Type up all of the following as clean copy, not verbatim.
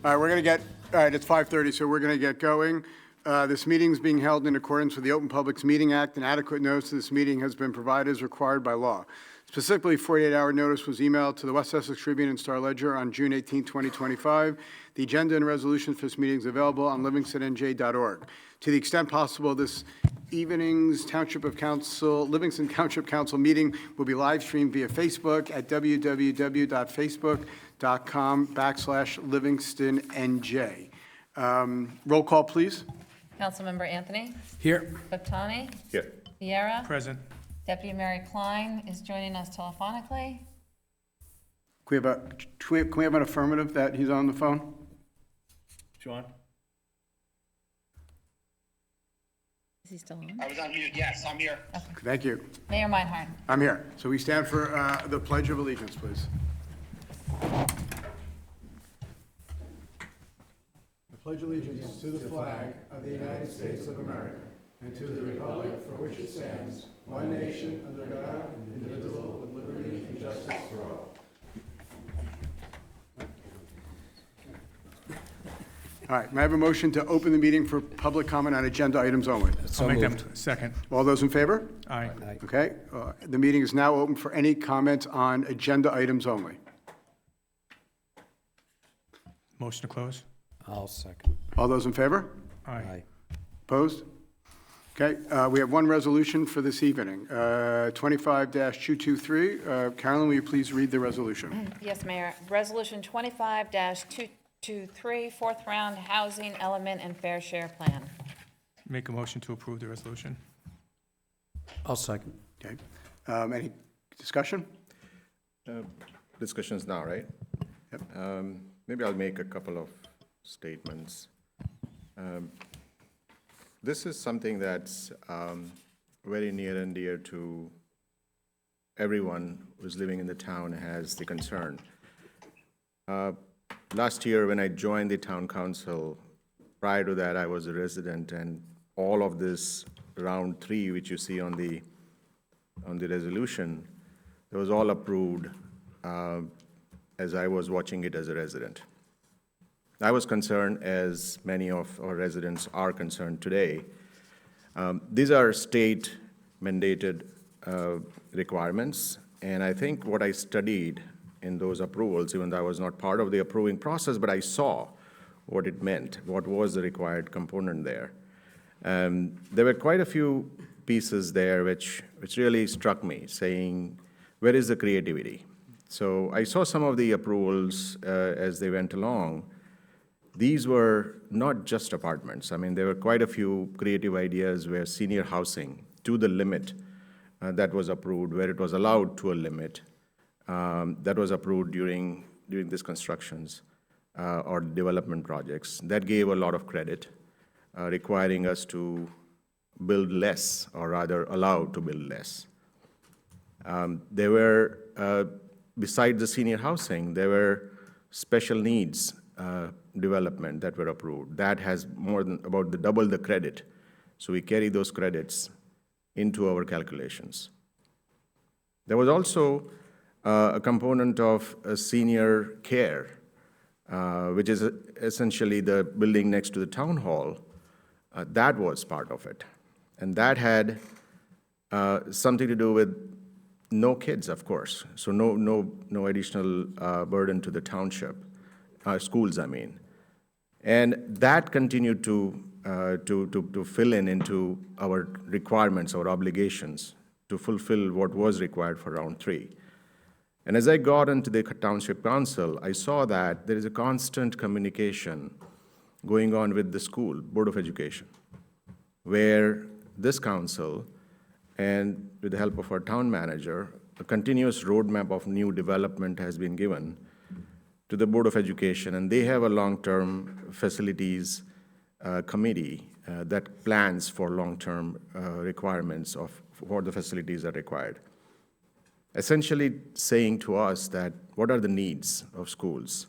All right, all right, it's 5:30, so we're going to get going. This meeting is being held in accordance with the Open Publics Meeting Act, and adequate notice of this meeting has been provided as required by law. Specifically, 48-hour notice was emailed to the West Essex Tribune and Star Ledger on June 18, 2025. The agenda and resolutions for this meeting is available on livingstonnj.org. To the extent possible, this evening's Livingston Township Council meeting will be live streamed via Facebook at www.facebook.com/LivingstonNJ. Roll call, please. Councilmember Anthony? Here. Baptani? Here. Vieira? Present. Deputy Mayor Klein is joining us telephonically. Can we have an affirmative that he's on the phone? Sean? Is he still on? I was on mute. Yes, I'm here. Okay. Thank you. Mayor Meinhardt? I'm here. So we stand for the Pledge of Allegiance, please. I pledge allegiance to the flag of the United States of America and to the republic for which it stands, one nation, under God, indivisible, with liberty and justice for all. All right, may I have a motion to open the meeting for public comment on agenda items only? I'll make them second. All those in favor? Aye. Okay, the meeting is now open for any comments on agenda items only. Motion to close? I'll second. All those in favor? Aye. Opposed? Okay, we have one resolution for this evening, 25-223. Carolyn, will you please read the resolution? Yes, Mayor. Resolution 25-223, fourth round housing element and fair share plan. Make a motion to approve the resolution? I'll second. Okay, any discussion? Discussions now, right? Yep. Maybe I'll make a couple of statements. This is something that's very near and dear to everyone who's living in the town has the concern. Last year, when I joined the town council, prior to that, I was a resident, and all of this round 3, which you see on the resolution, it was all approved as I was watching it as a resident. I was concerned, as many of our residents are concerned today. These are state-mandated requirements, and I think what I studied in those approvals, even though I was not part of the approving process, but I saw what it meant, what was the required component there. There were quite a few pieces there which really struck me, saying, where is the creativity? So I saw some of the approvals as they went along. These were not just apartments. I mean, there were quite a few creative ideas where senior housing, to the limit that was approved, where it was allowed to a limit, that was approved during these constructions or development projects. That gave a lot of credit, requiring us to build less, or rather allowed to build less. There were, besides the senior housing, there were special needs development that were approved. That has more than about double the credit. So we carry those credits into our calculations. There was also a component of senior care, which is essentially the building next to the town hall. That was part of it. And that had something to do with no kids, of course. So no additional burden to the township, schools, I mean. And that continued to fill into our requirements, our obligations, to fulfill what was required for round 3. And as I got into the township council, I saw that there is a constant communication going on with the school, Board of Education, where this council, and with the help of our town manager, a continuous roadmap of new development has been given to the Board of Education, and they have a long-term facilities committee that plans for long-term requirements of what the facilities are required. Essentially saying to us that what are the needs of schools?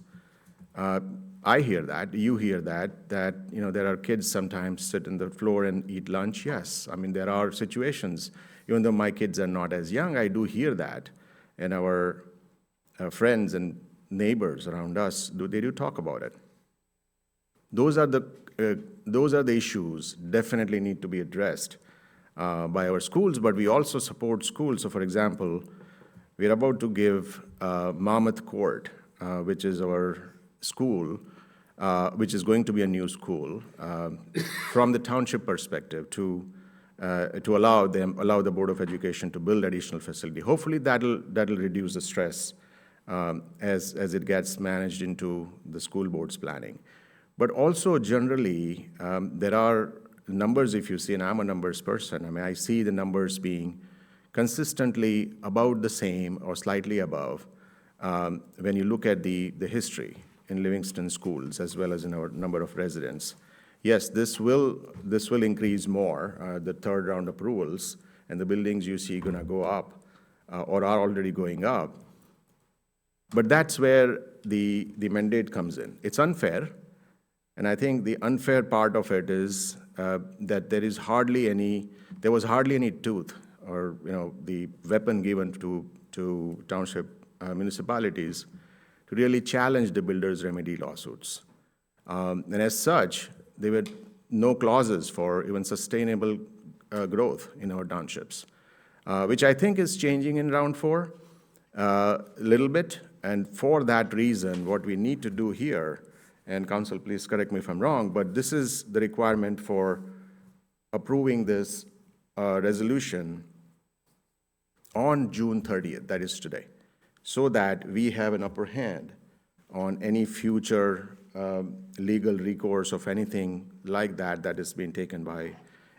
I hear that, you hear that there are kids sometimes sit on the floor and eat lunch. Yes, I mean, there are situations, even though my kids are not as young, I do hear that. And our friends and neighbors around us, they do talk about it. Those are the issues definitely need to be addressed by our schools, but we also support schools. So for example, we're about to give Monmouth Court, which is our school, which is going to be a new school, from the township perspective to allow the Board of Education to build additional facility. Hopefully that'll reduce the stress as it gets managed into the school board's planning. But also generally, there are numbers, if you see, and I'm a numbers person, I mean, I see the numbers being consistently about the same or slightly above when you look at the history in Livingston schools as well as in our number of residents. Yes, this will increase more, the third round approvals, and the buildings you see gonna go up or are already going up. But that's where the mandate comes in. It's unfair, and I think the unfair part of it is that there was hardly any tooth or the weapon given to township municipalities to really challenge the builders' remedy lawsuits. And as such, there were no clauses for even sustainable growth in our townships, which I think is changing in round 4 a little bit. And for that reason, what we need to do here, and council, please correct me if I'm wrong, but this is the requirement for approving this resolution on June 30th, that is today, so that we have an upper hand on any future legal recourse of anything like that is being taken by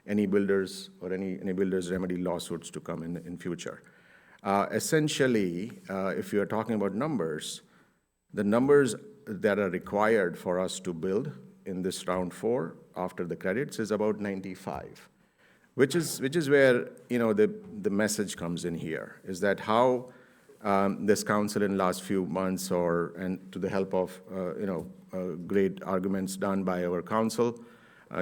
any builders or any builders' remedy lawsuits to come in future. Essentially, if you are talking about numbers, the numbers that are required for us to build in this round 4 after the credits is about 95, which is where the message comes in here, is that how this council in last few months and to the help of great arguments done by our council.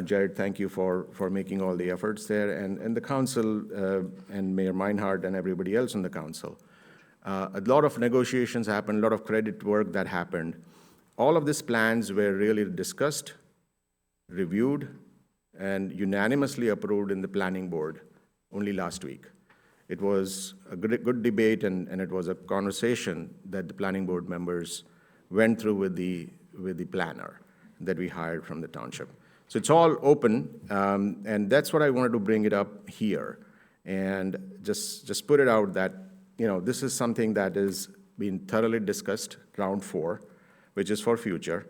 Jared, thank you for making all the efforts there, and the council and Mayor Meinhardt and everybody else on the council. A lot of negotiations happened, a lot of credit work that happened. All of these plans were really discussed, reviewed, and unanimously approved in the planning board only last week. It was a good debate, and it was a conversation that the planning board members went through with the planner that we hired from the township. So it's all open, and that's what I wanted to bring it up here, and just put it out that this is something that is being thoroughly discussed, round 4, which is for future,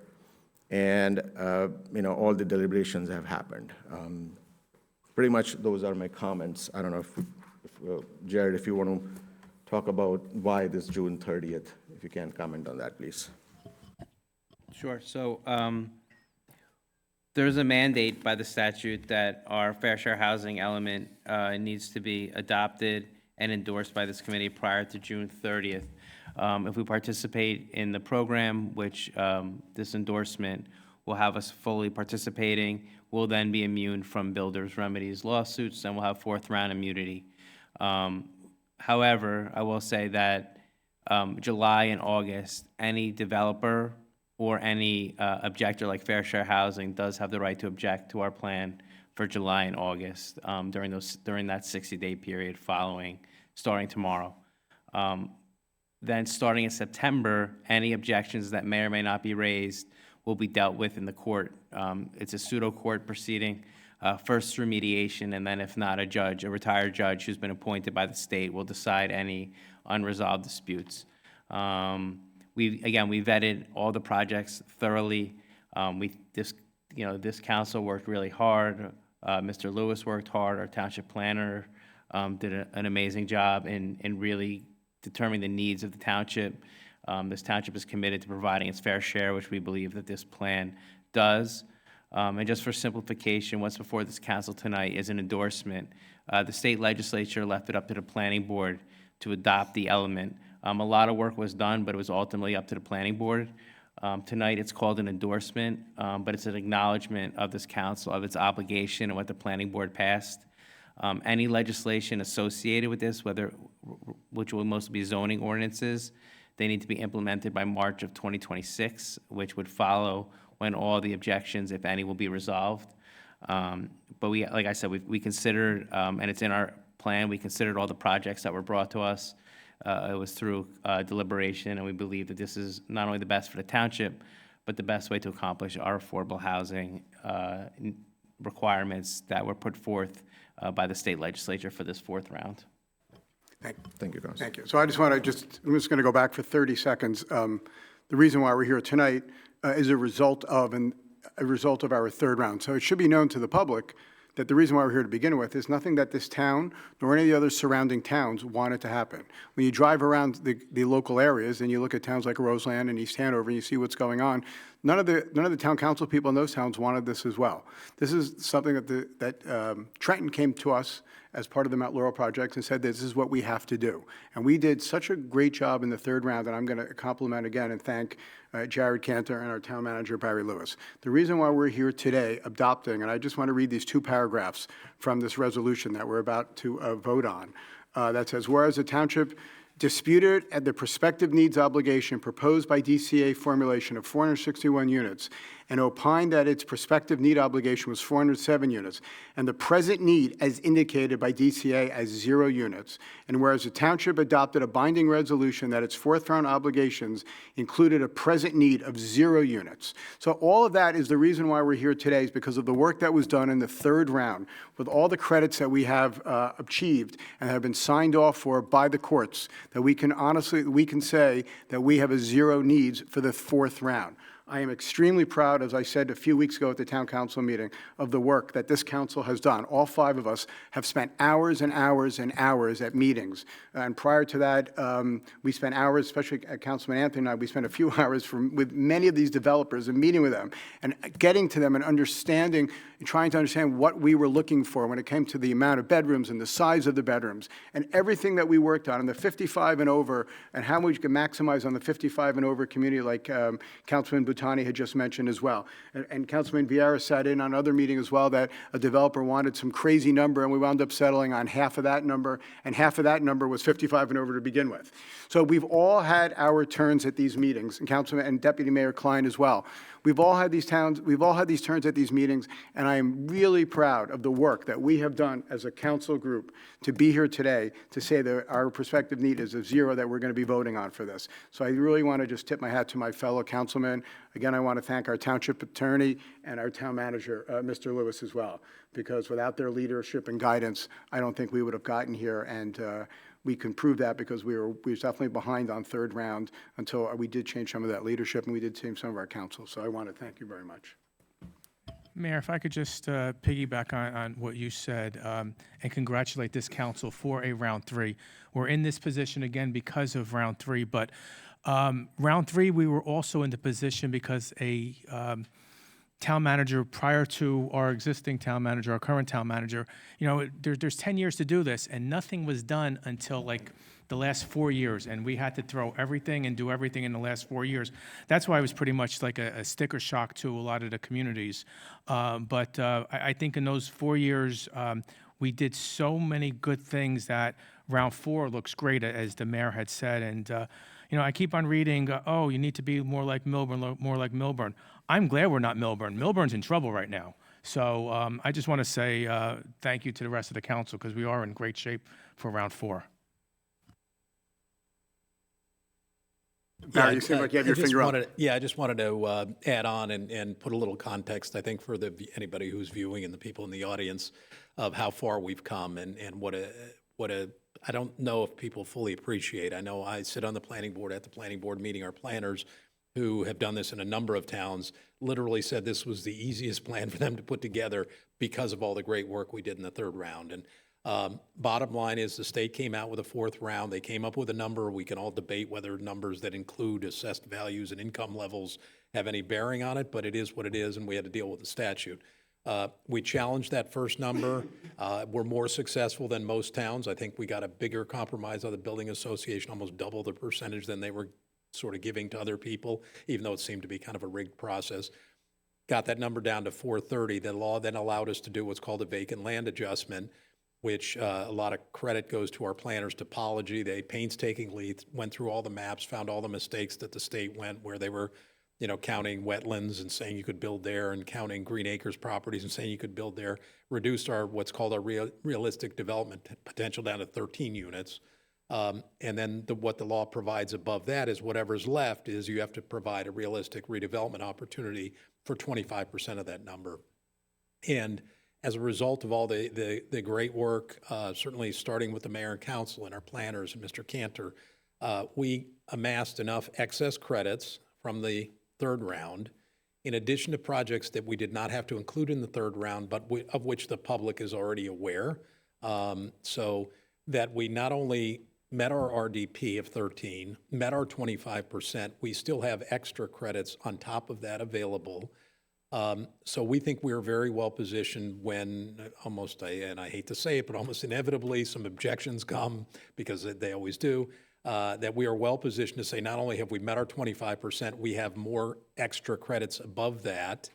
and all the deliberations have happened. Pretty much those are my comments. I don't know if Jared, if you want to talk about why this June 30th, if you can comment on that, please. Sure. So there's a mandate by the statute that our fair share housing element needs to be adopted and endorsed by this committee prior to June 30th. If we participate in the program, which this endorsement will have us fully participating, we'll then be immune from builders' remedies lawsuits, and we'll have 4th round immunity. However, I will say that July and August, any developer or any objector like Fair Share Housing does have the right to object to our plan for July and August during that 60-day period starting tomorrow. Then starting in September, any objections that may or may not be raised will be dealt with in the court. It's a pseudo-court proceeding, first through mediation, and then if not, a retired judge who's been appointed by the state will decide any unresolved disputes. We vetted all the projects thoroughly. This council worked really hard. Mr. Lewis worked hard. Our township planner did an amazing job in really determining the needs of the township. This township is committed to providing its fair share, which we believe that this plan does. And just for simplification, what's before this council tonight is an endorsement. The state legislature left it up to the planning board to adopt the element. A lot of work was done, but it was ultimately up to the planning board. Tonight, it's called an endorsement, but it's an acknowledgement of this council of its obligation and what the planning board passed. Any legislation associated with this, which will mostly be zoning ordinances, they need to be implemented by March of 2026, which would follow when all the objections, if any, will be resolved. But we, like I said, we considered, and it's in our plan, we considered all the projects that were brought to us. It was through deliberation, and we believe that this is not only the best for the township, but the best way to accomplish our affordable housing requirements that were put forth by the state legislature for this fourth round. Thank you, Council. Thank you. So I just want to I'm just going to go back for 30 seconds. The reason why we're here tonight is a result of our third round. So it should be known to the public that the reason why we're here to begin with is nothing that this town nor any of the other surrounding towns wanted to happen. When you drive around the local areas and you look at towns like Roseland and East Hanover and you see what's going on, none of the town council people in those towns wanted this as well. This is something that Trenton came to us as part of the Mount Laurel project and said this is what we have to do. And we did such a great job in the third round that I'm going to compliment again and thank Jared Cantor and our town manager, Barry Lewis. The reason why we're here today adopting, and I just want to read these two paragraphs from this resolution that we're about to vote on, that says, whereas the township disputed at the prospective needs obligation proposed by DCA formulation of 461 units and opined that its prospective need obligation was 407 units, and the present need as indicated by DCA as 0 units, and whereas the township adopted a binding resolution that its fourth round obligations included a present need of 0 units. So all of that is the reason why we're here today, is because of the work that was done in the third round, with all the credits that we have achieved and have been signed off for by the courts, that we can say that we have a 0 needs for the fourth round. I am extremely proud, as I said a few weeks ago at the town council meeting, of the work that this council has done. All 5 of us have spent hours and hours and hours at meetings. And prior to that, we spent hours, especially Councilman Anthony and I, we spent a few hours with many of these developers and meeting with them and getting to them and understanding, trying to understand what we were looking for when it came to the amount of bedrooms and the size of the bedrooms and everything that we worked on, and the 55 and over, and how we could maximize on the 55 and over community, like Councilman Butani had just mentioned as well. And Councilman Vieira sat in on another meeting as well, that a developer wanted some crazy number, and we wound up settling on half of that number, and half of that number was 55 and over to begin with. So we've all had our turns at these meetings, and Councilman and Deputy Mayor Klein as well. We've all had these turns at these meetings, and I am really proud of the work that we have done as a council group to be here today to say that our prospective need is a 0 that we're going to be voting on for this. So I really want to just tip my hat to my fellow councilmen. Again, I want to thank our township attorney and our town manager, Mr. Lewis, as well, because without their leadership and guidance, I don't think we would have gotten here, and we can prove that because we were definitely behind on third round until we did change some of that leadership and we did change some of our council. So I want to thank you very much. Mayor, if I could just piggyback on what you said and congratulate this council for a round 3. We're in this position again because of round 3, but round 3 we were also in the position because a town manager prior to our existing town manager, our current town manager, there's 10 years to do this, and nothing was done until like the last 4 years, and we had to throw everything and do everything in the last 4 years. That's why it was pretty much like a sticker shock to a lot of the communities. But I think in those 4 years, we did so many good things that round 4 looks great, as the mayor had said. And I keep on reading, oh, you need to be more like Milburn, more like Milburn. I'm glad we're not Milburn. Milburn's in trouble right now. So I just want to say thank you to the rest of the council, because we are in great shape for round 4. Barry, you seem like you have your finger up. I just wanted to add on and put a little context, I think, for anybody who's viewing and the people in the audience, of how far we've come and what a I don't know if people fully appreciate. I know I sit on the planning board. At the planning board meeting, our planners, who have done this in a number of towns, literally said this was the easiest plan for them to put together because of all the great work we did in the third round. And bottom line is the state came out with a fourth round. They came up with a number. We can all debate whether numbers that include assessed values and income levels have any bearing on it, but it is what it is, and we had to deal with the statute. We challenged that first number. We're more successful than most towns. I think we got a bigger compromise on the building association, almost double the percentage than they were sort of giving to other people, even though it seemed to be kind of a rigged process. Got that number down to 430. The law then allowed us to do what's called a vacant land adjustment, which a lot of credit goes to our planners' topology. They painstakingly went through all the maps, found all the mistakes that the state went where they were counting wetlands and saying you could build there, and counting Green Acres properties and saying you could build there, reduced our, what's called our realistic development potential down to 13 units. And then what the law provides above that is whatever's left is you have to provide a realistic redevelopment opportunity for 25% of that number. And as a result of all the great work, certainly starting with the mayor and council and our planners and Mr. Cantor, we amassed enough excess credits from the third round, in addition to projects that we did not have to include in the third round, but of which the public is already aware, so that we not only met our RDP of 13, met our 25%, we still have extra credits on top of that available. So we think we're very well positioned when almost, and I hate to say it, but almost inevitably some objections come, because they always do, that we are well positioned to say not only have we met our 25%, we have more extra credits above that.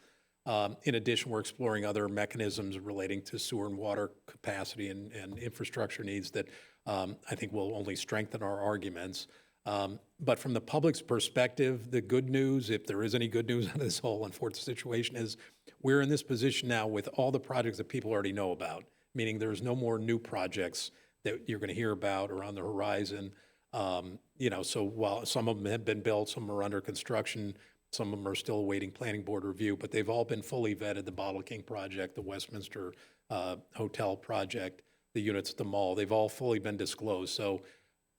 In addition, we're exploring other mechanisms relating to sewer and water capacity and infrastructure needs that I think will only strengthen our arguments. But from the public's perspective, the good news, if there is any good news out of this whole unfortunate situation, is we're in this position now with all the projects that people already know about, meaning there's no more new projects that you're going to hear about or on the horizon. So while some of them have been built, some are under construction, some of them are still awaiting planning board review, but they've all been fully vetted. The Bottle King project, the Westminster Hotel project, the units at the mall, they've all fully been disclosed. So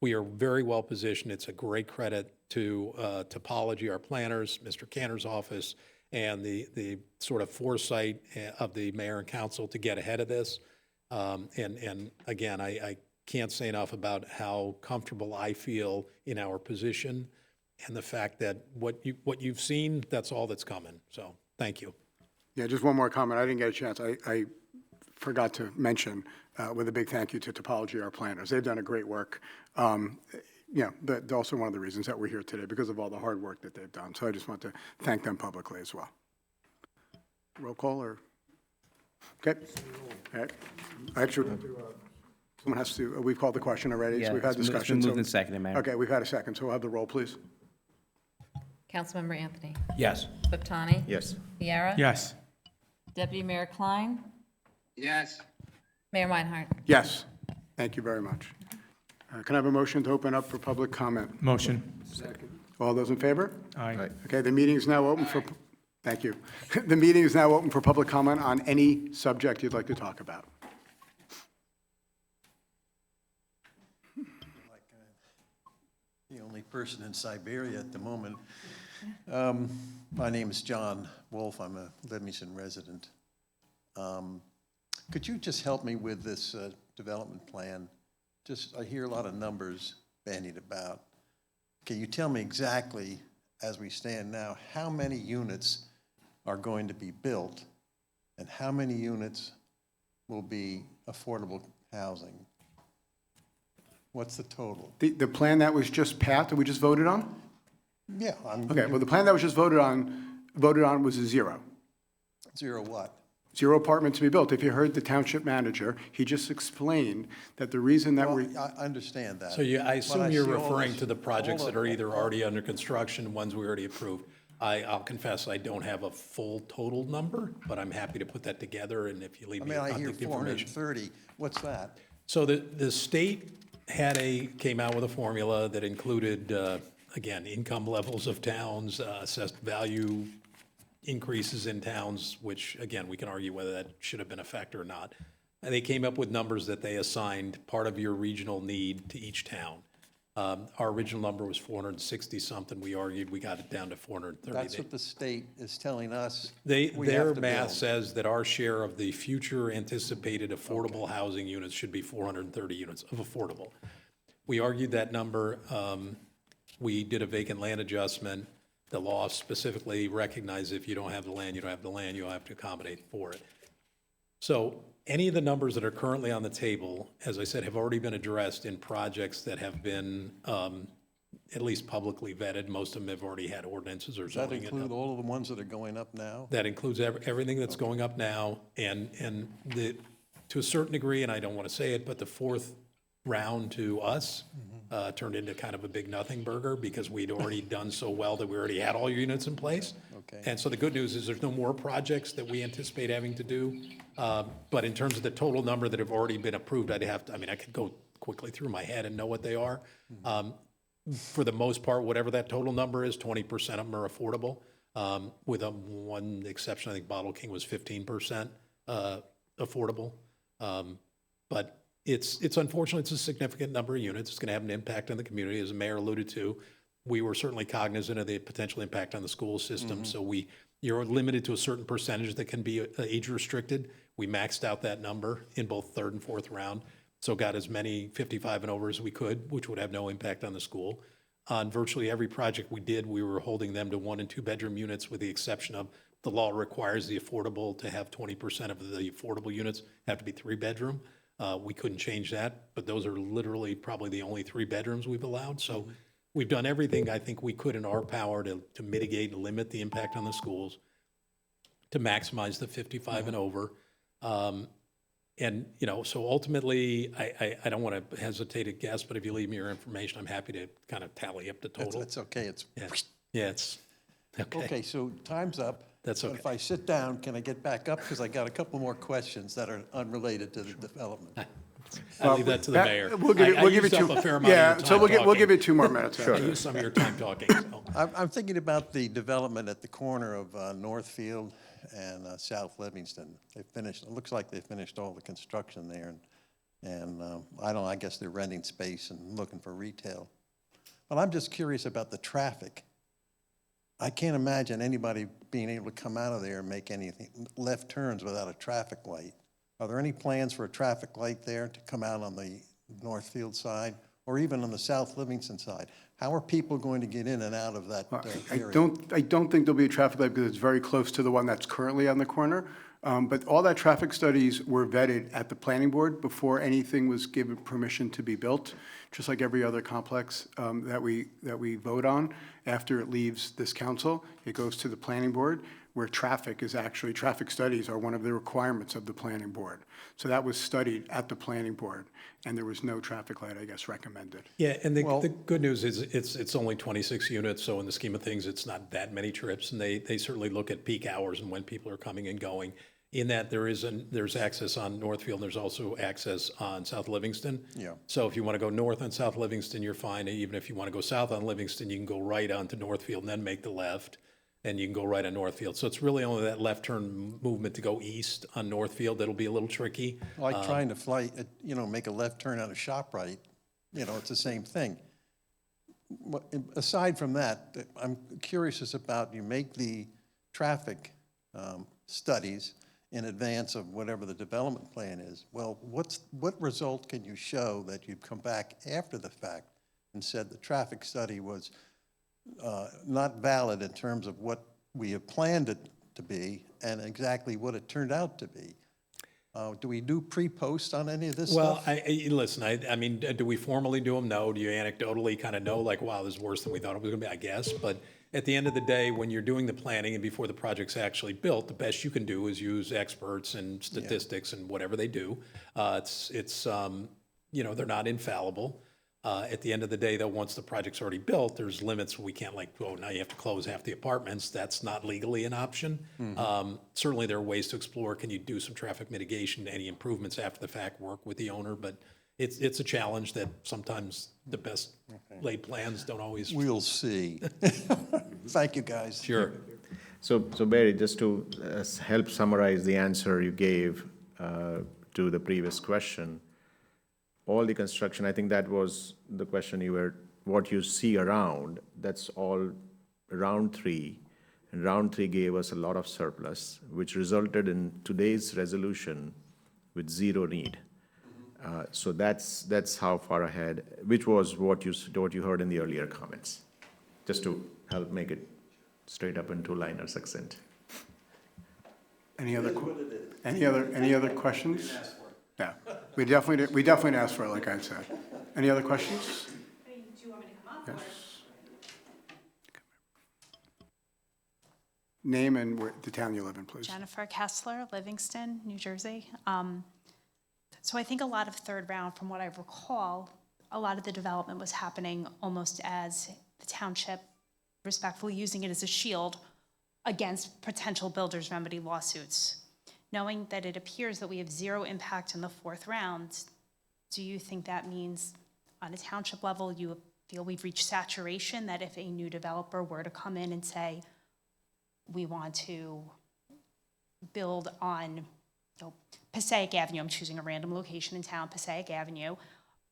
we are very well positioned. It's a great credit to Topology, our planners, Mr. Cantor's office, and the sort of foresight of the mayor and council to get ahead of this. And again, I can't say enough about how comfortable I feel in our position and the fact that what you've seen, that's all that's coming. So thank you. Yeah, just one more comment. I didn't get a chance. I forgot to mention, with a big thank you to Topology, our planners. They've done a great work. That's also one of the reasons that we're here today, because of all the hard work that they've done. So I just want to thank them publicly as well. Roll call or? Okay. All right. Actually, someone has to, we've called the question already, Yeah, so we've had it's been discussion. moved and seconded, Mayor. Okay, we've had a second, so we'll have the roll, please. Councilmember Anthony. Yes. Laptani. Yes. Viera. Yes. Deputy Mayor Klein. Yes. Mayor Meinhardt. Yes. Thank you very much. Can I have a motion to open up for public comment? Motion. All those in favor? Aye. Okay, the meeting is now open for, thank you. The meeting is now open for public comment on any subject you'd like to talk about. The only person in Siberia at the moment. My name is John Wolf. I'm a Livingston resident. Could you just help me with this development plan? I hear a lot of numbers bandied about. Can you tell me exactly, as we stand now, how many units are going to be built and how many units will be affordable housing? What's the total? The plan that was just passed, that we just voted on? Yeah. Okay, well, the plan that was just voted on was a zero. Zero what? Zero apartments to be built. If you heard the township manager, he just explained that the reason that we're, Well, I understand that. So I But assume you're see all referring this- to the projects all that of- are either already under construction, ones we already approved. I'll confess, I don't have a full total number, but I'm happy to put that together, and if you leave I me mean, I hear contact information. 430. What's that? So the state came out with a formula that included, again, income levels of towns, assessed value increases in towns, which, again, we can argue whether that should have been a factor or not. And they came up with numbers that they assigned part of your regional need to each town. Our original number was 460-something. We argued we got it down to 430. That's what the state is telling us. Their we have to math build. says that our share of the future anticipated affordable housing units should be 430 units of affordable. We argued that number. We did a vacant land adjustment. The law specifically recognizes if you don't have the land, you don't have the land, you'll have to accommodate for it. So any of the numbers that are currently on the table, as I said, have already been addressed in projects that have been at least publicly vetted. Most of them have already had ordinances or Does that zoning. include all of the ones that are going up now? That includes everything that's going up now, and to a certain degree, and I don't want to say it, but the fourth round to us turned into kind of a big nothing burger because we'd already done so well that we already had all units in place. Okay. And so the good news is there's no more projects that we anticipate having to do. But in terms of the total number that have already been approved, I could go quickly through my head and know what they are. For the most part, whatever that total number is, 20% of them are affordable. With one exception, I think Bottle King was 15% affordable. But it's unfortunate, it's a significant number of units. It's going to have an impact on the community, as the mayor alluded to. We were certainly cognizant of the potential impact on the school system. So you're limited to a certain percentage that can be age restricted. We maxed out that number in both third and fourth round. So got as many 55 and over as we could, which would have no impact on the school. On virtually every project we did, we were holding them to 1 and 2 bedroom units, with the exception of the law requires the affordable to have 20% of the affordable units have to be 3 bedroom. We couldn't change that, but those are literally probably the only 3 bedrooms we've allowed. So we've done everything I think we could in our power to mitigate and limit the impact on the schools, to maximize the 55 and over. And, so ultimately, I don't want to hesitate to guess, but if you leave me your information, I'm happy to kind of tally up the total. That's okay, it's, Yeah, it's, okay. okay, so time's up. That's But okay. if I sit down, can I get back up? Because I got a couple more questions that are unrelated to the development. I leave that to the mayor. We'll give I you used up 2. a fair amount of Yeah, your so time we'll give you talking. 2 more minutes. I used some of your time talking, so. I'm thinking about the development at the corner of Northfield and South Livingston. They finished, it looks like they finished all the construction there. And I guess they're renting space and looking for retail. But I'm just curious about the traffic. I can't imagine anybody being able to come out of there and make anything, left turns without a traffic light. Are there any plans for a traffic light there to come out on the Northfield side or even on the South Livingston side? How are people going to get in and out of that area? I don't think there'll be a traffic light because it's very close to the one that's currently on the corner. But all that traffic studies were vetted at the planning board before anything was given permission to be built, just like every other complex that we vote on. After it leaves this council, it goes to the planning board, where traffic studies are one of the requirements of the planning board. So that was studied at the planning board, and there was no traffic light, I guess, recommended. Yeah, and the good news is it's only 26 units, so in the scheme of things, it's not that many trips, and they certainly look at peak hours and when people are coming and going. In that there's access on Northfield, there's also access on South Livingston. Yeah. So if you want to go north on South Livingston, you're fine. Even if you want to go south on Livingston, you can go right onto Northfield and then make the left, and you can go right on Northfield. So it's really only that left turn movement to go east on Northfield that'll be a little tricky. Like trying to make a left turn out of ShopRite, it's the same thing. Aside from that, I'm curious about, you make the traffic studies in advance of whatever the development plan is. Well, what result can you show that you've come back after the fact and said the traffic study was not valid in terms of what we have planned it to be and exactly what it turned out to be? Do we do pre-post on any of this stuff? Well, listen, I mean, do we formally do them? No. Do you anecdotally kind of know, like, wow, this is worse than we thought it was going to be? I guess. But at the end of the day, when you're doing the planning and before the project's actually built, the best you can do is use experts and statistics and whatever they do. They're not infallible. At the end of the day, though, once the project's already built, there's limits. We can't now you have to close half the apartments. That's not legally an option. Certainly there are ways to explore. Can you do some traffic mitigation, any improvements after the fact, work with the owner? But it's a challenge that sometimes the best laid plans don't always. We'll see. Thank you, guys. Sure. So Barry, just to help summarize the answer you gave to the previous question, all the construction, I think that was the question what you see around, that's all round 3. And round 3 gave us a lot of surplus, which resulted in today's resolution with 0 need. So that's how far ahead, which was what you heard in the earlier comments, just to help make it straight up and 2-liner succinct. Any other questions? Yeah, we definitely didn't ask for it, like I said. Any other questions? Do you want me to come up? Yes. Name and the town you live in, please. Jennifer Kessler, Livingston, New Jersey. So I think a lot of third round, from what I recall, a lot of the development was happening almost as the township respectfully using it as a shield against potential builders' remedy lawsuits. Knowing that it appears that we have zero impact in the fourth round, do you think that means on a township level, you feel we've reached saturation, that if a new developer were to come in and say, we want to build on Passaic Avenue, I'm choosing a random location in town, Passaic Avenue,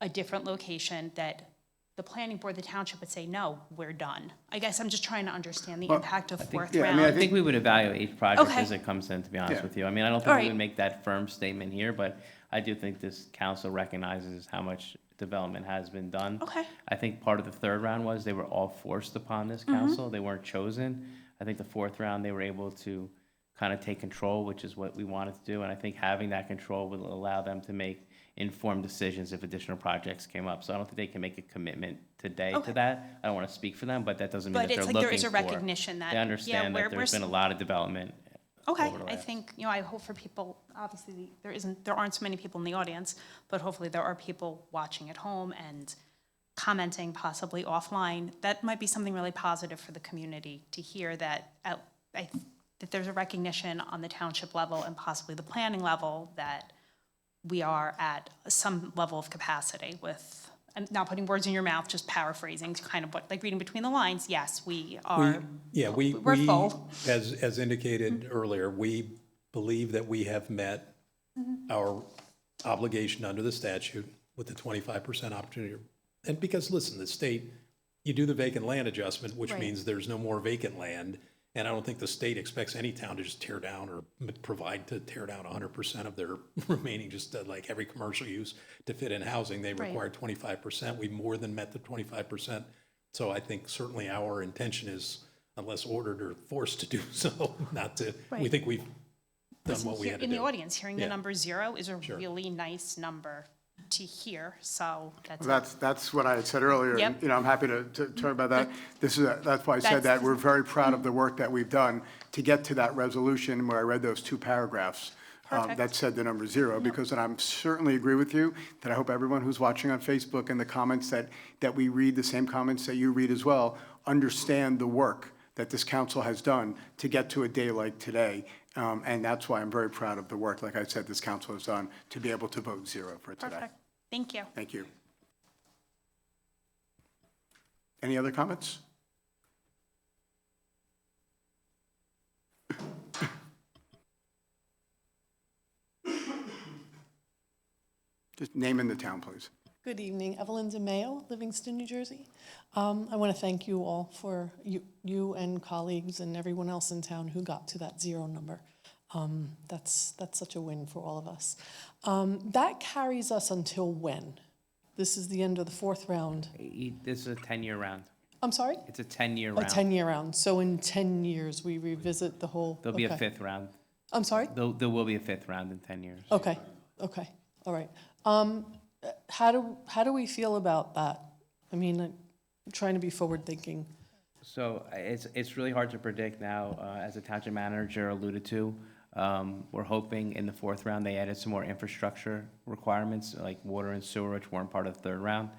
a different location, that the planning board, the township would say, no, we're done? I guess I'm just trying to understand the impact of fourth yeah, I round. mean, I think we would evaluate each project Okay. as it comes in, to be honest Yeah. with you. I mean, I don't think All we right. would make that firm statement here, but I do think this council recognizes how much development has been done. Okay. I think part of the third round was they were all forced upon this Mm-hmm. council. They weren't chosen. I think the fourth round, they were able to kind of take control, which is what we wanted to do. And I think having that control will allow them to make informed decisions if additional projects came up. So I don't think they can make a commitment today Okay. to that. I don't want to speak for them, but that doesn't mean But that they're it's looking like there is a for- recognition that, They yeah, understand that there's been a lot of development. Okay, over the I last- think, I hope for people, obviously, there aren't so many people in the audience, but hopefully there are people watching at home and commenting possibly offline. That might be something really positive for the community to hear, that that there's a recognition on the township level and possibly the planning level that we are at some level of capacity with, I'm not putting words in your mouth, just paraphrasing, kind of what, like reading between the lines, yes, we are. We're full. As indicated earlier, we believe that we have met our obligation under the statute with the 25% opportunity. And because, listen, the state, you do the vacant land adjustment, which Right. means there's no more vacant land. And I don't think the state expects any town to just tear down or provide to tear down 100% of their remaining, just like every commercial use to fit in housing. They Right. require 25%. We more than met the 25%. So I think certainly our intention is, unless ordered or forced to do so, not to, we Right. think we've done what we Here had to in the do. audience, hearing the Yeah. number 0 is a Sure. really nice number to hear, so that's. That's what I had said earlier. and, Yep. I'm happy to talk about that. That's why I said that. That's- We're very proud of the work that we've done to get to that resolution where I read those two paragraphs Perfect. that said the number 0, because, and I'm certainly agree with you, that I hope everyone who's watching on Facebook and the comments that we read, the same comments that you read as well, understand the work that this council has done to get to a day like today. And that's why I'm very proud of the work, like I said, this council has done to be able to vote 0 for today. Perfect, thank you. Thank you. Any other comments? Just name in the town, please. Good evening, Evelyn DeMayo, Livingston, New Jersey. I want to thank you all for you and colleagues and everyone else in town who got to that 0 number. That's such a win for all of us. That carries us until when? This is the end of the fourth round. This is a 10-year round. I'm sorry? It's a 10-year A round. 10-year round. So in 10 years, we revisit the whole. There'll be a okay. fifth round. I'm sorry? There will be a fifth round in 10 years. Okay, all right. How do we feel about that? I mean, I'm trying to be forward-thinking. So it's really hard to predict now, as the township manager alluded to. We're hoping in the fourth round, they added some more infrastructure requirements, like water and sewer, which weren't part of the third round.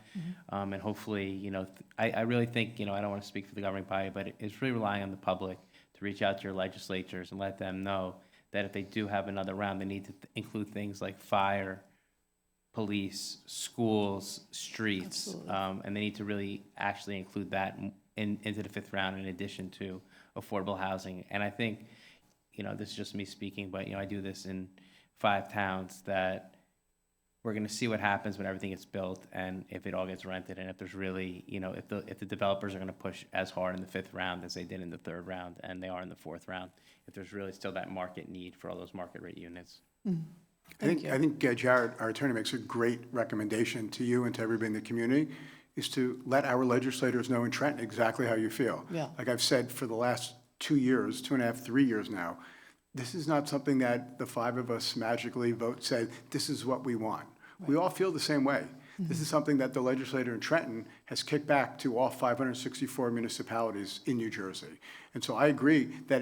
And hopefully, I really think, I don't want to speak for the governing body, but it's really relying on the public to reach out to your legislatures and let them know that if they do have another round, they need to include things like fire, police, schools, streets. And they need to really actually include that into the fifth round in addition to affordable housing. And I think, this is just me speaking, but, I do this in 5 towns, that we're going to see what happens when everything gets built and if it all gets rented, and if there's really, if the developers are going to push as hard in the fifth round as they did in the third round and they are in the fourth round, if there's really still that market need for all those market rate units. I think Jared, our attorney, makes a great recommendation to you and to everybody in the community, is to let our legislators know in Trenton exactly how you feel. Yeah. Like I've said for the last 2 years, 2.5, 3 years now, this is not something that the 5 of us magically said, this is what we want. We all feel the same way. This is something that the legislator in Trenton has kicked back to all 564 municipalities in New Jersey. And so I agree that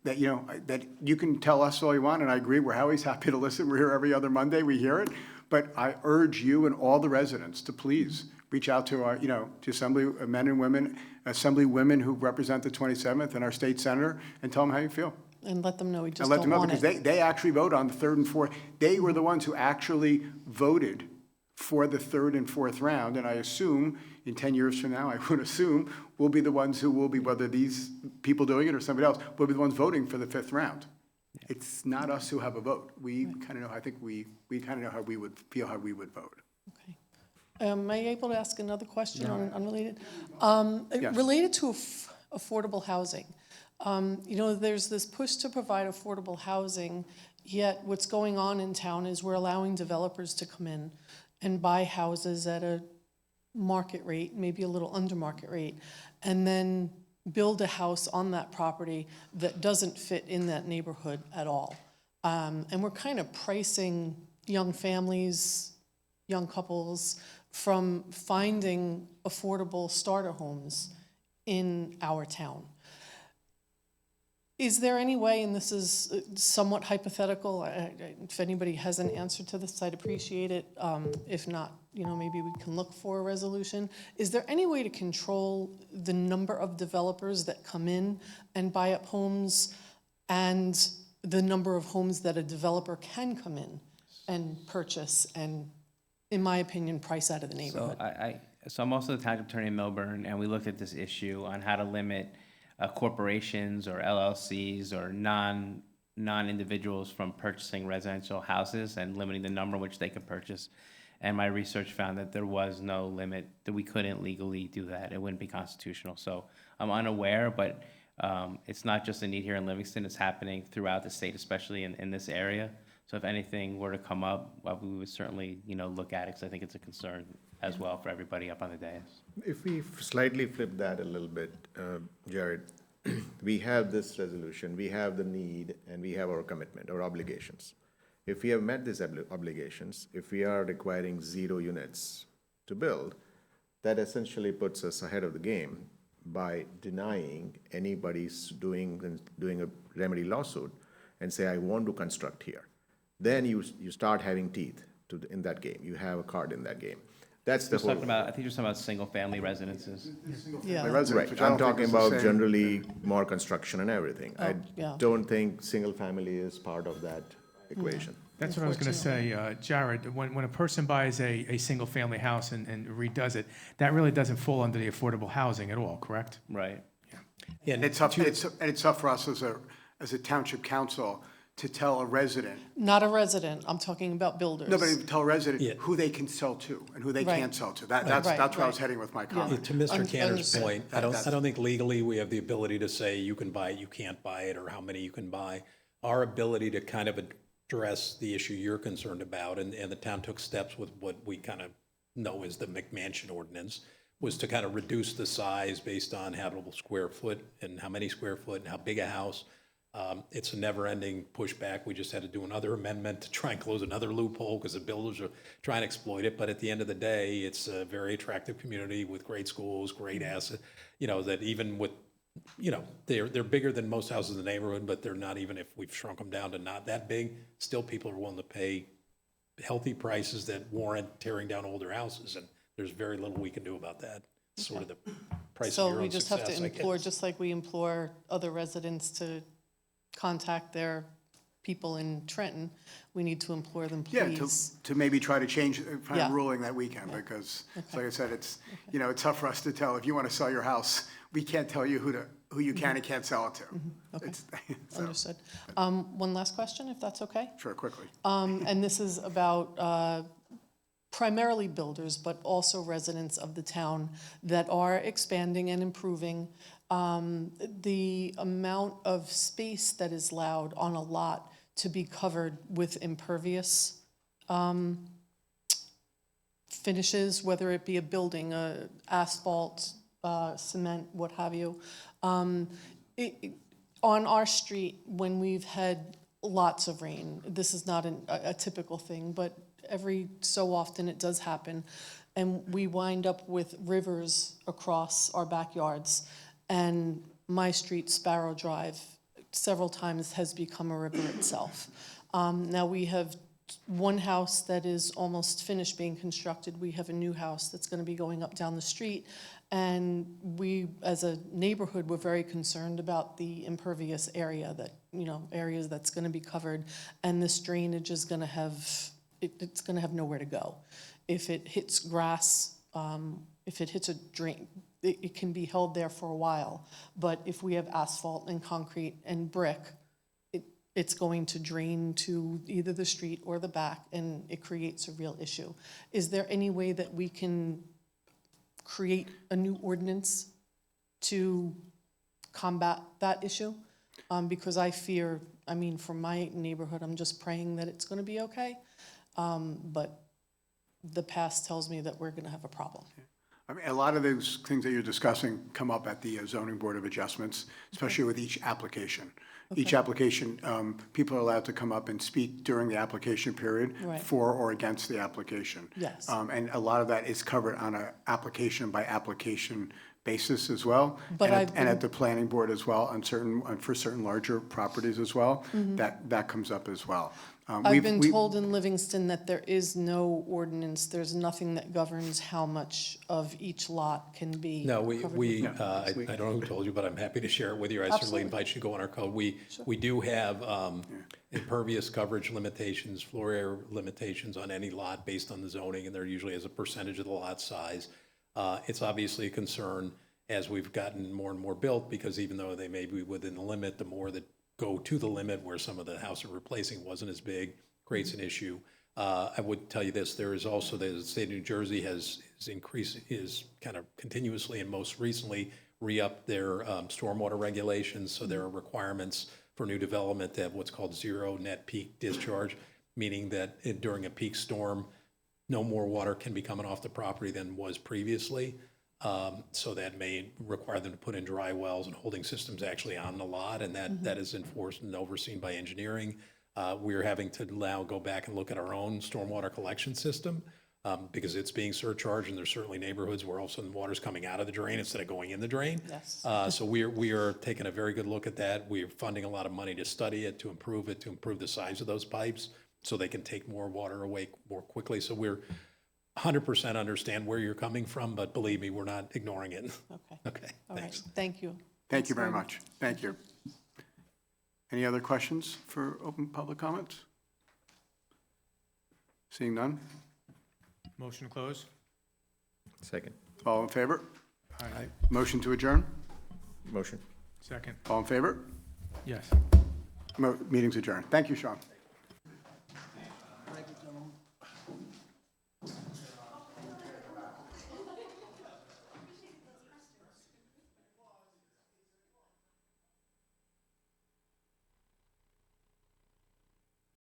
that you can tell us all you want, and I agree, we're always happy to listen. We're here every other Monday, we hear it. But I urge you and all the residents to please reach out to our, to Assembly men and women, Assembly women who represent the 27th and our state senator, and tell them how you feel. And let them know we just And let don't them know, want because it. they actually vote on the third and fourth. They were the ones who actually voted for the third and fourth round, and I assume in 10 years from now, I would assume, we'll be the ones who will be, whether these people doing it or somebody else, will be the ones voting for the fifth round. It's not us who have a vote. We kind of know, I think we kind of know how we would feel, how we would vote. Okay. Am I able to ask another question on an unrelated? Yes. Related to affordable housing. There's this push to provide affordable housing, yet what's going on in town is we're allowing developers to come in and buy houses at a market rate, maybe a little under market rate, and then build a house on that property that doesn't fit in that neighborhood at all. And we're kind of pricing young families, young couples from finding affordable starter homes in our town. Is there any way, and this is somewhat hypothetical, if anybody has an answer to this, I'd appreciate it. If not, maybe we can look for a resolution. Is there any way to control the number of developers that come in and buy up homes and the number of homes that a developer can come in and purchase and, in my opinion, price out of the neighborhood? So I'm also the township attorney in Milburn, and we looked at this issue on how to limit corporations or LLCs or non-individuals from purchasing residential houses and limiting the number which they could purchase. And my research found that there was no limit, that we couldn't legally do that. It wouldn't be constitutional. So I'm unaware, but it's not just a need here in Livingston. It's happening throughout the state, especially in this area. So if anything were to come up, we would certainly, look at it, because I think it's a concern as well for everybody up on the dais. If we slightly flip that a little bit, Jared, we have this resolution, we have the need, and we have our commitment, our obligations. If we have met these obligations, if we are requiring 0 units to build, that essentially puts us ahead of the game by denying anybody's doing a remedy lawsuit and say, I want to construct here. Then you start having teeth in that game. You have a card in that game. That's the whole. I think you're talking about single-family residences. Yeah. My residents, which I I'm don't think talking is the about same. generally more construction and everything. I yeah. don't think single family is part of that equation. That's what I was going to say, Jared. When a person buys a single-family house and redoes it, that really doesn't fall under the affordable housing at all, correct? Right. And it's tough for us as a township council to tell a resident, Not a resident, I'm talking about builders. no, but tell a resident Yeah. who they can sell to and who they Right. can't sell to. That's Right, where I was right. heading with my Yeah, comment. to Mr. Cantor's Understood. point, I don't think legally we have the ability to say you can buy it, you can't buy it, or how many you can buy. Our ability to kind of address the issue you're concerned about, and the town took steps with what we kind of know as the McMansion ordinance, was to kind of reduce the size based on habitable square foot and how many square foot and how big a house. It's a never-ending pushback. We just had to do another amendment to try and close another loophole because the builders are trying to exploit it. But at the end of the day, it's a very attractive community with great schools, great assets, that even with, they're bigger than most houses in the neighborhood, but they're not, even if we've shrunk them down to not that big, still people are willing to pay healthy prices that warrant tearing down older houses. And there's very little we can do about that. It's sort of the price of So your we own just success, have to I implore, guess. just like we implore other residents to contact their people in Trenton, we need to implore them, Yeah, please. to maybe try to change, find Yeah. a ruling that weekend, because, like I said, it's tough for us to tell, if you want to sell your house, we can't tell you who you can and can't sell it to. Okay. It's- so, Understood. One last question, if that's okay? Sure, quickly. And this is about primarily builders, but also residents of the town that are expanding and improving. The amount of space that is allowed on a lot to be covered with impervious finishes, whether it be a building, asphalt, cement, what have you. On our street, when we've had lots of rain, this is not a typical thing, but every so often it does happen, and we wind up with rivers across our backyards. And my street, Sparrow Drive, several times has become a river itself. Now, we have one house that is almost finished being constructed. We have a new house that's going to be going up down the street. And we, as a neighborhood, we're very concerned about the impervious area that, areas that's going to be covered. And this drainage is going to have, it's going to have nowhere to go. If it hits grass, if it hits a drain, it can be held there for a while. But if we have asphalt and concrete and brick, it's going to drain to either the street or the back, and it creates a real issue. Is there any way that we can create a new ordinance to combat that issue? Because I fear, for my neighborhood, I'm just praying that it's gonna be okay. But the past tells me that we're gonna have a problem. A lot of those things that you're discussing come up at the zoning board of adjustments, especially with each application. Each application, people are allowed to come up and speak during the application period Right. for or against the application. Yes. And a lot of that is covered on a application by application basis as well. But And at the planning board as well, for certain larger properties as well, that comes up as well. I've been told in Livingston that there is no ordinance, there's nothing that governs how much of each lot can be No, covered. I don't know who told you, but I'm happy to share it with you. I certainly Absolutely. invite you to go on our code. We do have impervious coverage limitations, floor area limitations on any lot based on the zoning, and they're usually as a percentage of the lot size. It's obviously a concern as we've gotten more and more built, because even though they may be within the limit, the more that go to the limit where some of the house we're replacing wasn't as big, creates an issue. I would tell you this, there is also, the state of New Jersey has increased, is kind of continuously and most recently re-upped their stormwater regulations. So there are requirements for new development to have what's called zero net peak discharge, meaning that during a peak storm, no more water can be coming off the property than was previously. So that may require them to put in dry wells and holding systems actually on the lot, and that is enforced and overseen by engineering. We're having to now go back and look at our own stormwater collection system because it's being surcharged, and there's certainly neighborhoods where all of a sudden water's coming out of the drain instead of going in the drain. Yes. So we are taking a very good look at that. We're funding a lot of money to study it, to improve the size of those pipes so they can take more water away more quickly. So we're 100% understand where you're coming from, but believe me, we're not ignoring it. Okay. Okay, All right, thanks. thank you. Thank you very much. Thank you. Any other questions for open public comments? Seeing none? Motion to close? Second. All in favor? Aye. Motion to adjourn? Motion. Second? All in favor? Yes. Meeting's adjourned. Thank you, Sean.